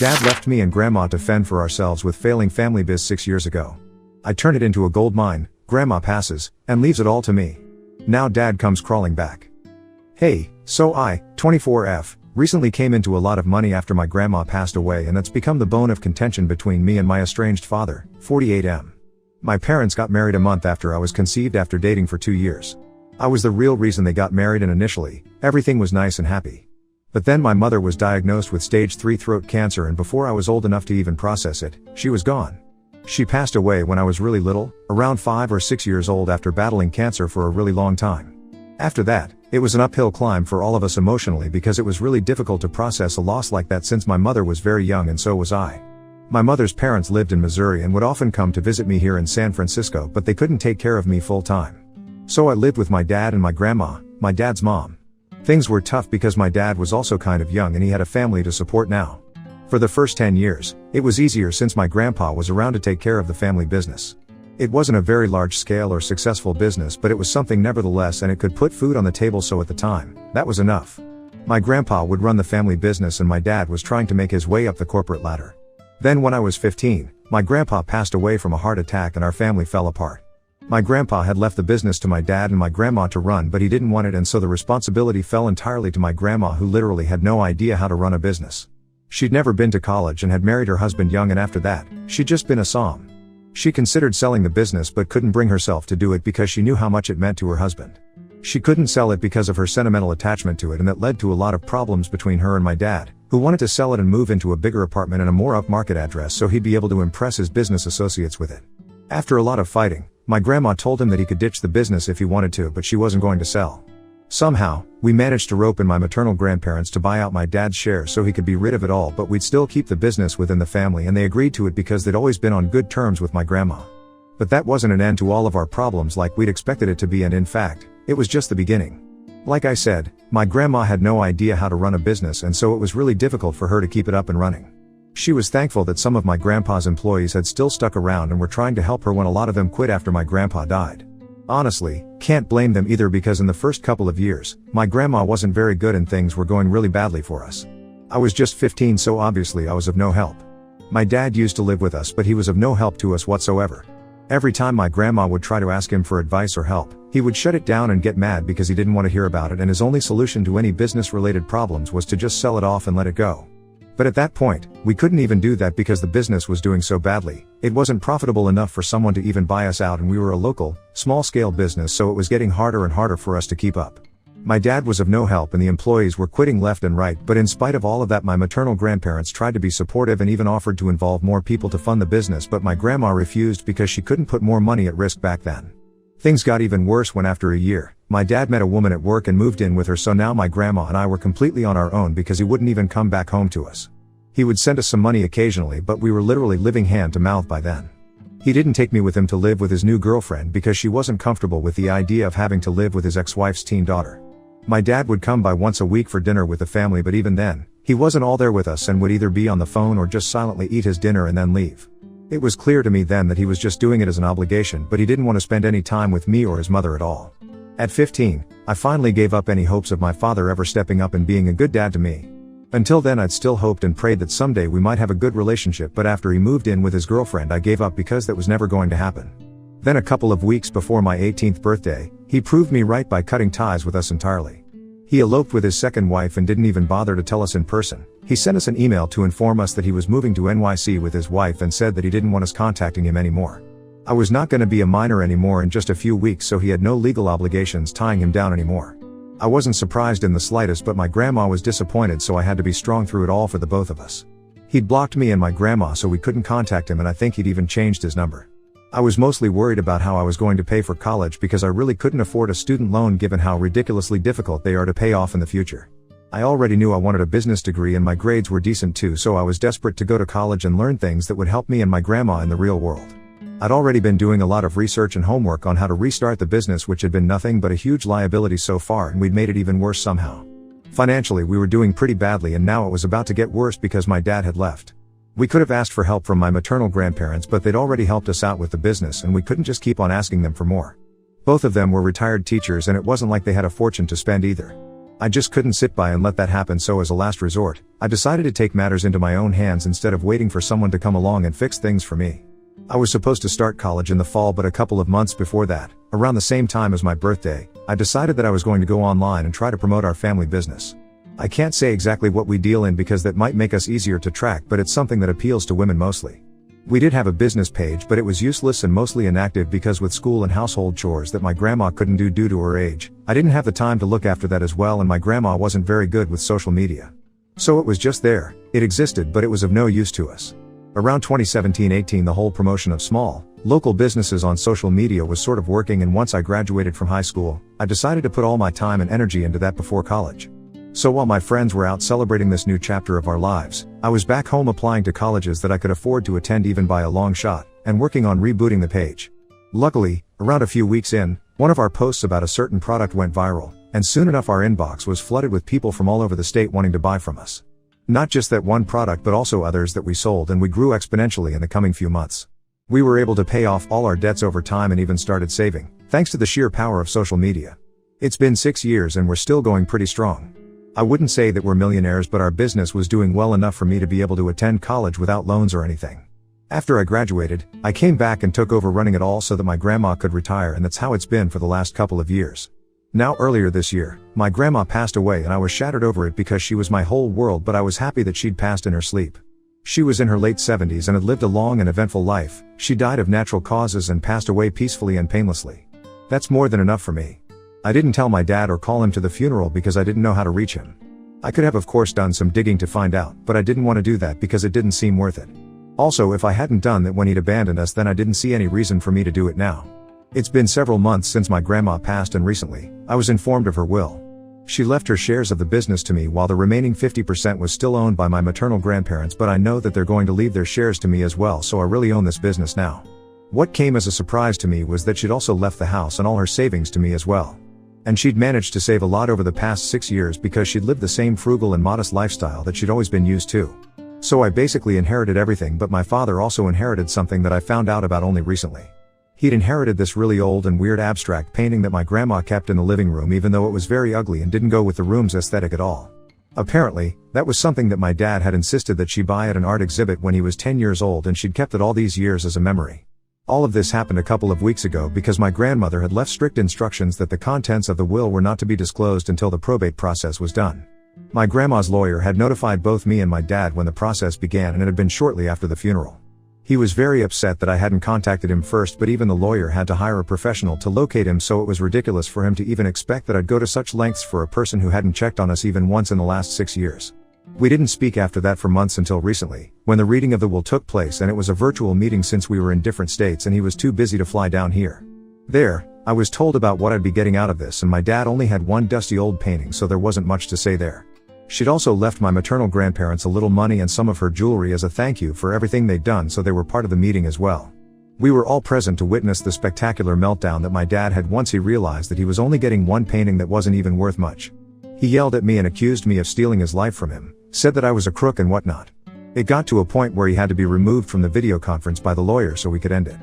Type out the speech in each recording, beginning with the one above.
Dad left me and Grandma to fend for ourselves with failing family biz 6 years ago. I turned it into a gold mine, Grandma passes, and leaves it all to me. Now Dad comes crawling back. Hey, so I, 24F, recently came into a lot of money after my grandma passed away, and that's become the bone of contention between me and my estranged father, 48M. My parents got married a month after I was conceived after dating for 2 years. I was the real reason they got married, and initially, everything was nice and happy. But then my mother was diagnosed with stage 3 throat cancer, and before I was old enough to even process it, she was gone. She passed away when I was really little, around 5 or 6 years old, after battling cancer for a really long time. After that, it was an uphill climb for all of us emotionally, because it was really difficult to process a loss like that since my mother was very young and so was I. My mother's parents lived in Missouri and would often come to visit me here in San Francisco, but they couldn't take care of me full time. So I lived with my dad and my grandma, my dad's mom. Things were tough because my dad was also kind of young and he had a family to support now. For the first 10 years, it was easier since my grandpa was around to take care of the family business. It wasn't a very large scale or successful business, but it was something nevertheless, and it could put food on the table, so at the time, that was enough. My grandpa would run the family business and my dad was trying to make his way up the corporate ladder. Then when I was 15, my grandpa passed away from a heart attack and our family fell apart. My grandpa had left the business to my dad and my grandma to run, but he didn't want it, and so the responsibility fell entirely to my grandma, who literally had no idea how to run a business. She'd never been to college and had married her husband young, and after that, she'd just been a som. She considered selling the business but couldn't bring herself to do it because she knew how much it meant to her husband. She couldn't sell it because of her sentimental attachment to it, and that led to a lot of problems between her and my dad, who wanted to sell it and move into a bigger apartment and a more upmarket address so he'd be able to impress his business associates with it. After a lot of fighting, my grandma told him that he could ditch the business if he wanted to, but she wasn't going to sell. Somehow, we managed to rope in my maternal grandparents to buy out my dad's share so he could be rid of it all, but we'd still keep the business within the family, and they agreed to it because they'd always been on good terms with my grandma. But that wasn't an end to all of our problems like we'd expected it to be, and in fact, it was just the beginning. Like I said, my grandma had no idea how to run a business, and so it was really difficult for her to keep it up and running. She was thankful that some of my grandpa's employees had still stuck around and were trying to help her when a lot of them quit after my grandpa died. Honestly, can't blame them either, because in the first couple of years, my grandma wasn't very good and things were going really badly for us. I was just 15, so obviously I was of no help. My dad used to live with us, but he was of no help to us whatsoever. Every time my grandma would try to ask him for advice or help, he would shut it down and get mad because he didn't want to hear about it, and his only solution to any business-related problems was to just sell it off and let it go. But at that point, we couldn't even do that because the business was doing so badly. It wasn't profitable enough for someone to even buy us out, and we were a local, small-scale business, so it was getting harder and harder for us to keep up. My dad was of no help and the employees were quitting left and right, but in spite of all of that, my maternal grandparents tried to be supportive and even offered to involve more people to fund the business, but my grandma refused because she couldn't put more money at risk back then. Things got even worse when, after a year, my dad met a woman at work and moved in with her, so now my grandma and I were completely on our own because he wouldn't even come back home to us. He would send us some money occasionally, but we were literally living hand to mouth by then. He didn't take me with him to live with his new girlfriend because she wasn't comfortable with the idea of having to live with his ex-wife's teen daughter. My dad would come by once a week for dinner with the family, but even then, he wasn't all there with us and would either be on the phone or just silently eat his dinner and then leave. It was clear to me then that he was just doing it as an obligation, but he didn't want to spend any time with me or his mother at all. At 15, I finally gave up any hopes of my father ever stepping up and being a good dad to me. Until then, I'd still hoped and prayed that someday we might have a good relationship, but after he moved in with his girlfriend, I gave up because that was never going to happen. Then a couple of weeks before my 18th birthday, he proved me right by cutting ties with us entirely. He eloped with his second wife and didn't even bother to tell us in person. He sent us an email to inform us that he was moving to NYC with his wife and said that he didn't want us contacting him anymore. I was not going to be a minor anymore in just a few weeks, so he had no legal obligations tying him down anymore. I wasn't surprised in the slightest, but my grandma was disappointed, so I had to be strong through it all for the both of us. He'd blocked me and my grandma so we couldn't contact him, and I think he'd even changed his number. I was mostly worried about how I was going to pay for college because I really couldn't afford a student loan given how ridiculously difficult they are to pay off in the future. I already knew I wanted a business degree and my grades were decent too, so I was desperate to go to college and learn things that would help me and my grandma in the real world. I'd already been doing a lot of research and homework on how to restart the business, which had been nothing but a huge liability so far, and we'd made it even worse somehow. Financially, we were doing pretty badly, and now it was about to get worse because my dad had left. We could have asked for help from my maternal grandparents, but they'd already helped us out with the business and we couldn't just keep on asking them for more. Both of them were retired teachers and it wasn't like they had a fortune to spend either. I just couldn't sit by and let that happen, so as a last resort, I decided to take matters into my own hands instead of waiting for someone to come along and fix things for me. I was supposed to start college in the fall, but a couple of months before that, around the same time as my birthday, I decided that I was going to go online and try to promote our family business. I can't say exactly what we deal in because that might make us easier to track, but it's something that appeals to women mostly. We did have a business page, but it was useless and mostly inactive because with school and household chores that my grandma couldn't do due to her age, I didn't have the time to look after that as well, and my grandma wasn't very good with social media. So it was just there, it existed, but it was of no use to us. Around 2017-18, the whole promotion of small, local businesses on social media was sort of working, and once I graduated from high school, I decided to put all my time and energy into that before college. So while my friends were out celebrating this new chapter of our lives, I was back home applying to colleges that I could afford to attend even by a long shot, and working on rebooting the page. Luckily, around a few weeks in, one of our posts about a certain product went viral, and soon enough our inbox was flooded with people from all over the state wanting to buy from us. Not just that one product, but also others that we sold, and we grew exponentially in the coming few months. We were able to pay off all our debts over time and even started saving, thanks to the sheer power of social media. It's been 6 years and we're still going pretty strong. I wouldn't say that we're millionaires, but our business was doing well enough for me to be able to attend college without loans or anything. After I graduated, I came back and took over running it all so that my grandma could retire, and that's how it's been for the last couple of years. Now earlier this year, my grandma passed away and I was shattered over it because she was my whole world, but I was happy that she'd passed in her sleep. She was in her late 70s and had lived a long and eventful life. She died of natural causes and passed away peacefully and painlessly. That's more than enough for me. I didn't tell my dad or call him to the funeral because I didn't know how to reach him. I could have of course done some digging to find out, but I didn't want to do that because it didn't seem worth it. Also, if I hadn't done that when he'd abandoned us, then I didn't see any reason for me to do it now. It's been several months since my grandma passed, and recently, I was informed of her will. She left her shares of the business to me while the remaining 50% was still owned by my maternal grandparents, but I know that they're going to leave their shares to me as well, so I really own this business now. What came as a surprise to me was that she'd also left the house and all her savings to me as well. And she'd managed to save a lot over the past 6 years because she'd lived the same frugal and modest lifestyle that she'd always been used to. So I basically inherited everything, but my father also inherited something that I found out about only recently. He'd inherited this really old and weird abstract painting that my grandma kept in the living room, even though it was very ugly and didn't go with the room's aesthetic at all. Apparently, that was something that my dad had insisted that she buy at an art exhibit when he was 10 years old, and she'd kept it all these years as a memory. All of this happened a couple of weeks ago because my grandmother had left strict instructions that the contents of the will were not to be disclosed until the probate process was done. My grandma's lawyer had notified both me and my dad when the process began, and it had been shortly after the funeral. He was very upset that I hadn't contacted him first, but even the lawyer had to hire a professional to locate him, so it was ridiculous for him to even expect that I'd go to such lengths for a person who hadn't checked on us even once in the last 6 years. We didn't speak after that for months until recently, when the reading of the will took place, and it was a virtual meeting since we were in different states and he was too busy to fly down here. There, I was told about what I'd be getting out of this, and my dad only had one dusty old painting, so there wasn't much to say there. She'd also left my maternal grandparents a little money and some of her jewelry as a thank you for everything they'd done, so they were part of the meeting as well. We were all present to witness the spectacular meltdown that my dad had once he realized that he was only getting one painting that wasn't even worth much. He yelled at me and accused me of stealing his life from him, said that I was a crook and whatnot. It got to a point where he had to be removed from the video conference by the lawyer so we could end it.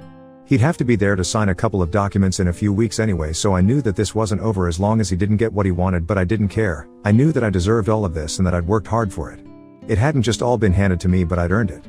He'd have to be there to sign a couple of documents in a few weeks anyway, so I knew that this wasn't over as long as he didn't get what he wanted, but I didn't care. I knew that I deserved all of this and that I'd worked hard for it. It hadn't just all been handed to me, but I'd earned it.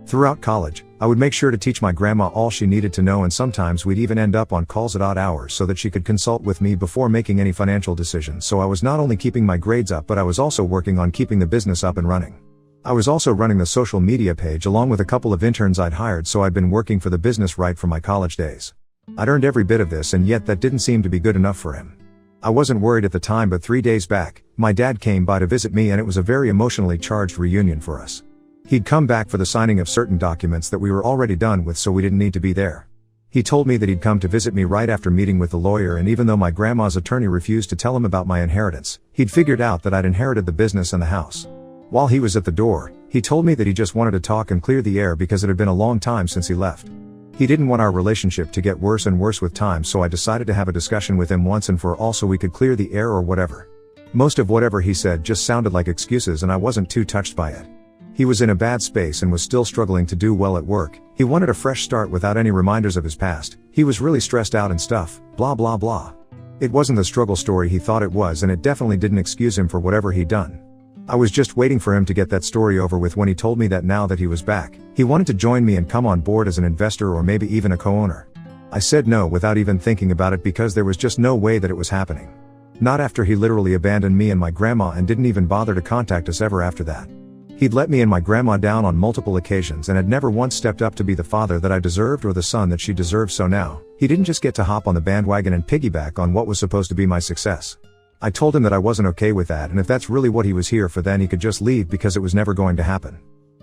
Throughout college, I would make sure to teach my grandma all she needed to know, and sometimes we'd even end up on calls at odd hours so that she could consult with me before making any financial decisions. So I was not only keeping my grades up, but I was also working on keeping the business up and running. I was also running the social media page along with a couple of interns I'd hired, so I'd been working for the business right from my college days. I'd earned every bit of this, and yet that didn't seem to be good enough for him. I wasn't worried at the time, but 3 days back, my dad came by to visit me, and it was a very emotionally charged reunion for us. He'd come back for the signing of certain documents that we were already done with, so we didn't need to be there. He told me that he'd come to visit me right after meeting with the lawyer, and even though my grandma's attorney refused to tell him about my inheritance, he'd figured out that I'd inherited the business and the house. While he was at the door, he told me that he just wanted to talk and clear the air because it had been a long time since he left. He didn't want our relationship to get worse and worse with time, so I decided to have a discussion with him once and for all so we could clear the air or whatever. Most of whatever he said just sounded like excuses, and I wasn't too touched by it. He was in a bad space and was still struggling to do well at work. He wanted a fresh start without any reminders of his past. He was really stressed out and stuff, blah blah blah. It wasn't the struggle story he thought it was, and it definitely didn't excuse him for whatever he'd done. I was just waiting for him to get that story over with when he told me that now that he was back, he wanted to join me and come on board as an investor or maybe even a co-owner. I said no without even thinking about it because there was just no way that it was happening. Not after he literally abandoned me and my grandma and didn't even bother to contact us ever after that. He'd let me and my grandma down on multiple occasions and had never once stepped up to be the father that I deserved or the son that she deserved, so now, he didn't just get to hop on the bandwagon and piggyback on what was supposed to be my success. I told him that I wasn't okay with that, and if that's really what he was here for, then he could just leave because it was never going to happen.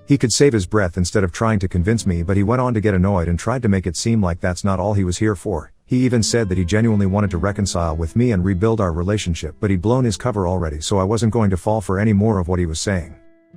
He could save his breath instead of trying to convince me, but he went on to get annoyed and tried to make it seem like that's not all he was here for. He even said that he genuinely wanted to reconcile with me and rebuild our relationship, but he'd blown his cover already, so I wasn't going to fall for any more of what he was saying.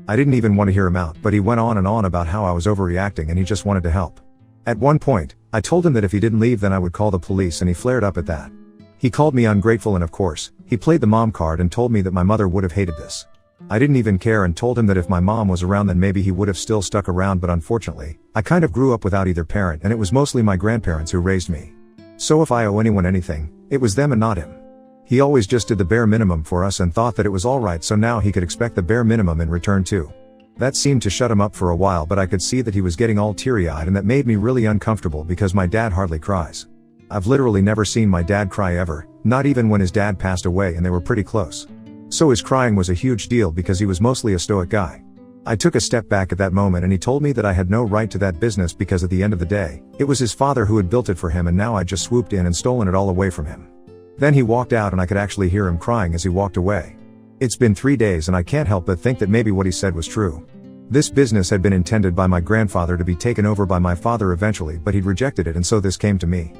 I didn't even want to hear him out, but he went on and on about how I was overreacting and he just wanted to help. At one point, I told him that if he didn't leave then I would call the police, and he flared up at that. He called me ungrateful, and of course, he played the mom card and told me that my mother would have hated this. I didn't even care and told him that if my mom was around then maybe he would have still stuck around, but unfortunately, I kind of grew up without either parent, and it was mostly my grandparents who raised me. So if I owe anyone anything, it was them and not him. He always just did the bare minimum for us and thought that it was alright, so now he could expect the bare minimum in return too. That seemed to shut him up for a while, but I could see that he was getting all teary-eyed, and that made me really uncomfortable because my dad hardly cries. I've literally never seen my dad cry ever, not even when his dad passed away and they were pretty close. So his crying was a huge deal because he was mostly a stoic guy. I took a step back at that moment and he told me that I had no right to that business because at the end of the day, it was his father who had built it for him, and now I'd just swooped in and stolen it all away from him. Then he walked out and I could actually hear him crying as he walked away. It's been 3 days and I can't help but think that maybe what he said was true. This business had been intended by my grandfather to be taken over by my father eventually, but he'd rejected it, and so this came to me.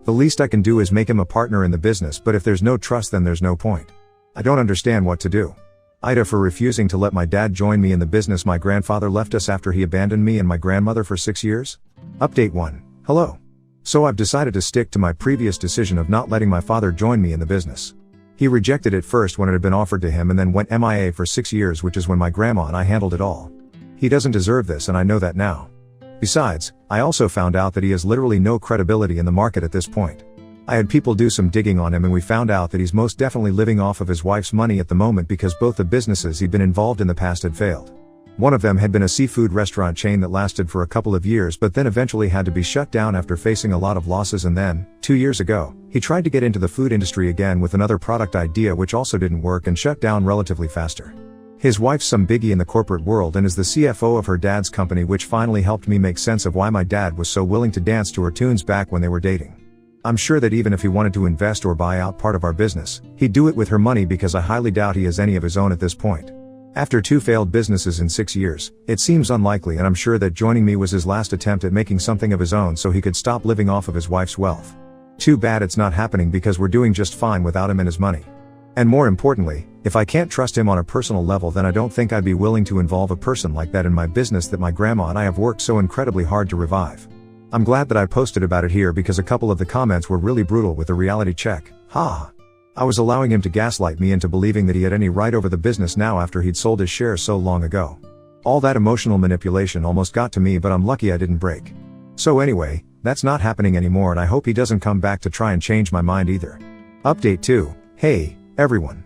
The least I can do is make him a partner in the business, but if there's no trust then there's no point. I don't understand what to do. Ida for refusing to let my dad join me in the business my grandfather left us after he abandoned me and my grandmother for 6 years. Update 1. Hello. So I've decided to stick to my previous decision of not letting my father join me in the business. He rejected it first when it had been offered to him and then went MIA for 6 years, which is when my grandma and I handled it all. He doesn't deserve this, and I know that now. Besides, I also found out that he has literally no credibility in the market at this point. I had people do some digging on him and we found out that he's most definitely living off of his wife's money at the moment because both the businesses he'd been involved in the past had failed. One of them had been a seafood restaurant chain that lasted for a couple of years but then eventually had to be shut down after facing a lot of losses, and then, 2 years ago, he tried to get into the food industry again with another product idea which also didn't work and shut down relatively faster. His wife's some biggie in the corporate world and is the CFO of her dad's company, which finally helped me make sense of why my dad was so willing to dance to her tunes back when they were dating. I'm sure that even if he wanted to invest or buy out part of our business, he'd do it with her money because I highly doubt he has any of his own at this point. After 2 failed businesses in 6 years, it seems unlikely, and I'm sure that joining me was his last attempt at making something of his own so he could stop living off of his wife's wealth. Too bad it's not happening because we're doing just fine without him and his money. And more importantly, if I can't trust him on a personal level, then I don't think I'd be willing to involve a person like that in my business that my grandma and I have worked so incredibly hard to revive. I'm glad that I posted about it here because a couple of the comments were really brutal with the reality check. I was allowing him to gaslight me into believing that he had any right over the business now after he'd sold his shares so long ago. All that emotional manipulation almost got to me, but I'm lucky I didn't break. So anyway, that's not happening anymore, and I hope he doesn't come back to try and change my mind either. Update 2. Hey, everyone.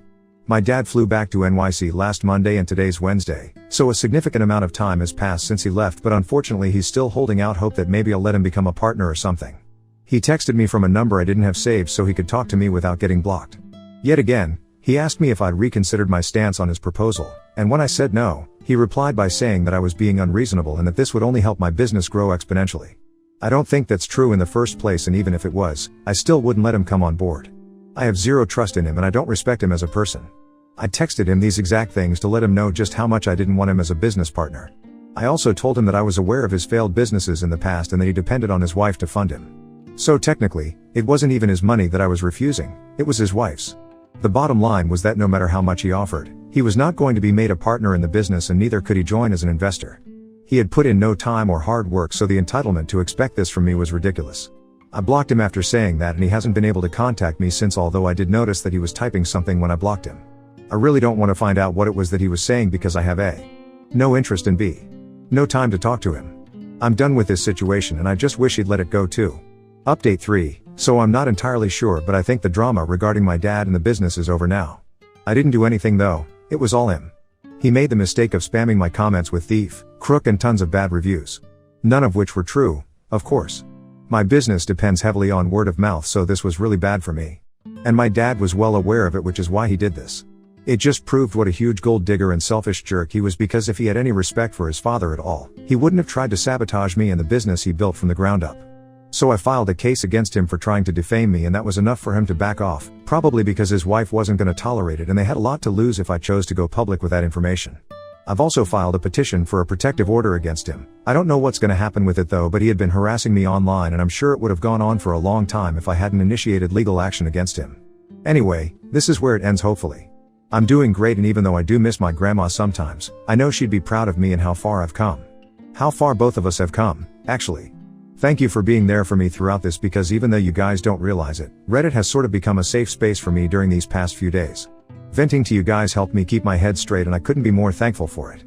My dad flew back to NYC last Monday and today's Wednesday, so a significant amount of time has passed since he left, but unfortunately he's still holding out hope that maybe I'll let him become a partner or something. He texted me from a number I didn't have saved so he could talk to me without getting blocked. Yet again, he asked me if I'd reconsidered my stance on his proposal, and when I said no, he replied by saying that I was being unreasonable and that this would only help my business grow exponentially. I don't think that's true in the first place, and even if it was, I still wouldn't let him come on board. I have zero trust in him and I don't respect him as a person. I texted him these exact things to let him know just how much I didn't want him as a business partner. I also told him that I was aware of his failed businesses in the past and that he depended on his wife to fund him. So technically, it wasn't even his money that I was refusing, it was his wife's. The bottom line was that no matter how much he offered, he was not going to be made a partner in the business, and neither could he join as an investor. He had put in no time or hard work, so the entitlement to expect this from me was ridiculous. I blocked him after saying that, and he hasn't been able to contact me since, although I did notice that he was typing something when I blocked him. I really don't want to find out what it was that he was saying because I have A. No interest, and B. No time to talk to him. I'm done with this situation and I just wish he'd let it go too. Update 3. So I'm not entirely sure, but I think the drama regarding my dad and the business is over now. I didn't do anything though, it was all him. He made the mistake of spamming my comments with thief, crook and tons of bad reviews. None of which were true, of course. My business depends heavily on word of mouth, so this was really bad for me. And my dad was well aware of it, which is why he did this. It just proved what a huge gold digger and selfish jerk he was, because if he had any respect for his father at all, he wouldn't have tried to sabotage me and the business he built from the ground up. So I filed a case against him for trying to defame me, and that was enough for him to back off, probably because his wife wasn't going to tolerate it and they had a lot to lose if I chose to go public with that information. I've also filed a petition for a protective order against him. I don't know what's going to happen with it though, but he had been harassing me online and I'm sure it would have gone on for a long time if I hadn't initiated legal action against him. Anyway, this is where it ends hopefully. I'm doing great, and even though I do miss my grandma sometimes, I know she'd be proud of me and how far I've come. How far both of us have come, actually. Thank you for being there for me throughout this, because even though you guys don't realize it, Reddit has sort of become a safe space for me during these past few days. Venting to you guys helped me keep my head straight and I couldn't be more thankful for it.